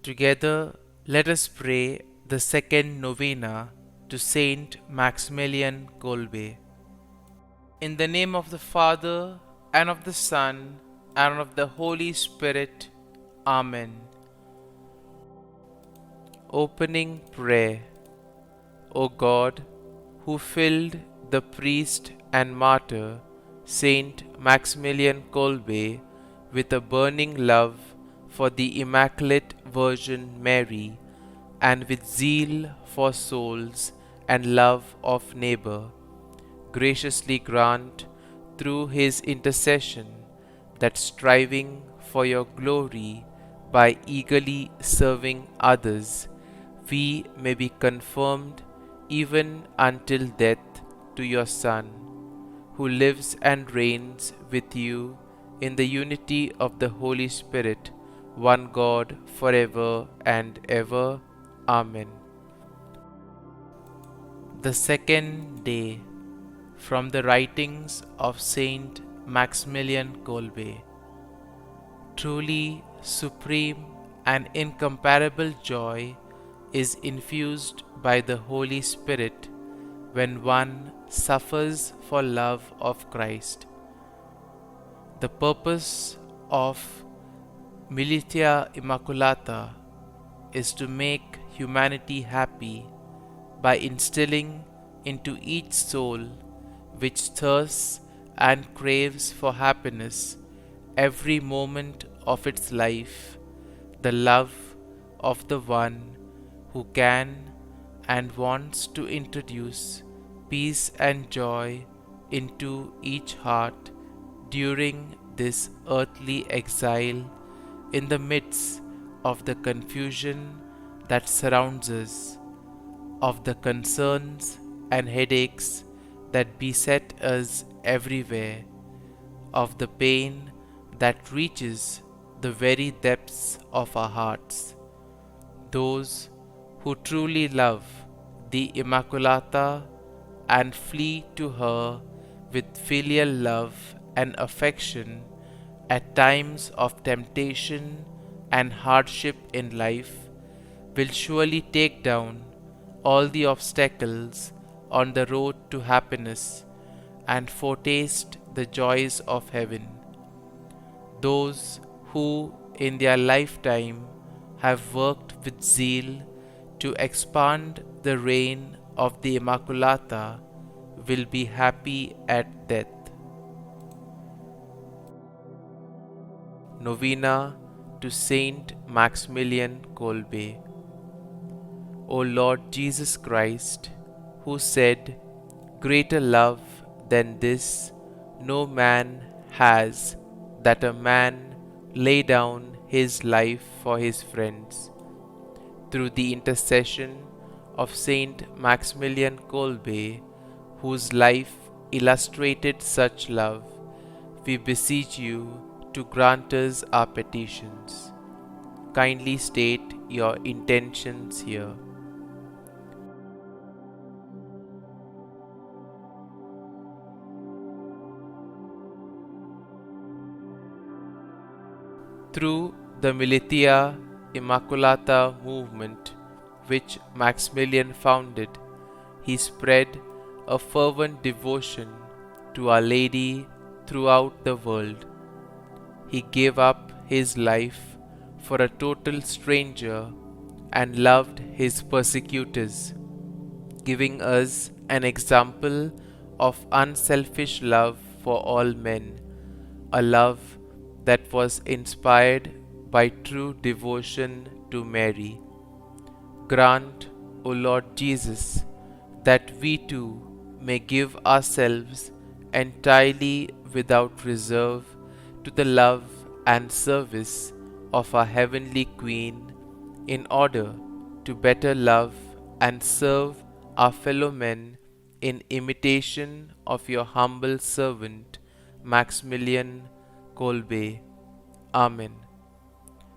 Together, let us pray the second novena to St Maximilian Kolbe. In the name of the Father, and of the Son, and of the Holy Spirit. Amen. Opening Prayer. O God, who filled the priest and martyr St Maximilian Kolbe with a burning love for the Immaculate Virgin Mary, and with zeal for souls and love of neighbor, graciously grant through his intercession that, striving for your glory by eagerly serving others, we may be confirmed even until death to your Son, who lives and reigns with you in the unity of the Holy Spirit, one God, forever and ever. Amen. The second day, from the writings of Saint Maximilian Kolbe. Truly supreme and incomparable joy is infused by the Holy Spirit when one suffers for love of Christ. The purpose of Militia Immaculata is to make humanity happy by instilling into each soul which thirsts and craves for happiness every moment of its life the love of the one who can and wants to introduce peace and joy into each heart during this earthly exile, in the midst of the confusion that surrounds us, of the concerns and headaches that beset us everywhere, of the pain that reaches the very depths of our hearts. Those who truly love the Immaculata and flee to her with filial love and affection at times of temptation and hardship in life will surely take down all the obstacles on the road to happiness and foretaste the joys of heaven. Those who in their lifetime have worked with zeal to expand the reign of the Immaculata will be happy at death. Novena to Saint Maximilian Kolbe. O Lord Jesus Christ, who said, "Greater love than this no man has, that a man lay down his life for his friends," through the intercession of Saint Maximilian Kolbe, whose life illustrated such love, we beseech you to grant us our petitions. Kindly state your intentions here. Through the Militia Immaculata movement, which Maximilian founded, he spread a fervent devotion to Our Lady throughout the world. He gave up his life for a total stranger and loved his persecutors, giving us an example of unselfish love for all men, a love that was inspired by true devotion to Mary. Grant, O Lord Jesus, that we too may give ourselves entirely without reserve to the love and service of our Heavenly Queen, in order to better love and serve our fellow men in imitation of your humble servant, Maximilian Kolbe. Amen.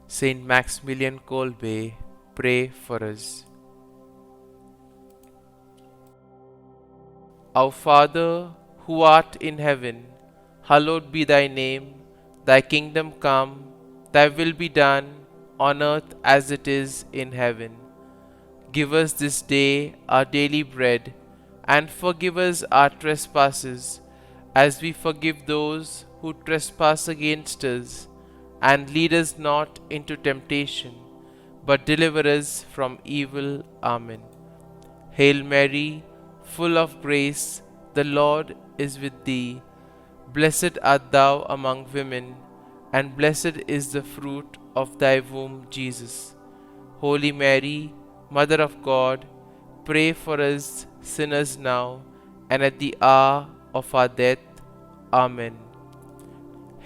Saint Maximilian Kolbe, pray for us. Our Father, who art in heaven, hallowed be thy name. Thy kingdom come, thy will be done, on earth as it is in heaven. Give us this day our daily bread, and forgive us our trespasses, as we forgive those who trespass against us. And lead us not into temptation, but deliver us from evil. Amen. Hail Mary, full of grace, the Lord is with thee. Blessed art thou among women, and blessed is the fruit of thy womb, Jesus. Holy Mary, Mother of God, pray for us sinners now and at the hour of our death. Amen.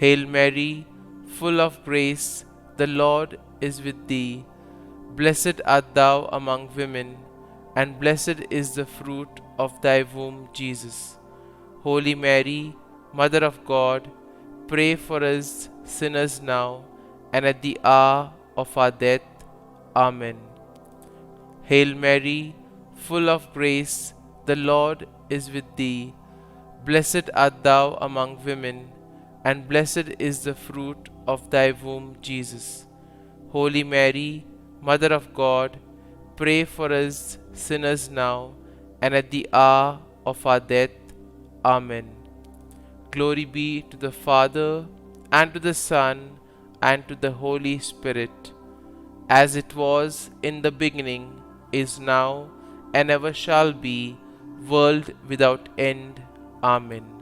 Hail Mary, full of grace, the Lord is with thee. Blessed art thou among women, and blessed is the fruit of thy womb, Jesus. Holy Mary, Mother of God, pray for us sinners now and at the hour of our death. Amen. Hail Mary, full of grace, the Lord is with thee. Blessed art thou among women, and blessed is the fruit of thy womb, Jesus. Holy Mary, Mother of God, pray for us sinners now and at the hour of our death. Amen. Glory be to the Father, and to the Son, and to the Holy Spirit, as it was in the beginning, is now, and ever shall be, world without end. Amen.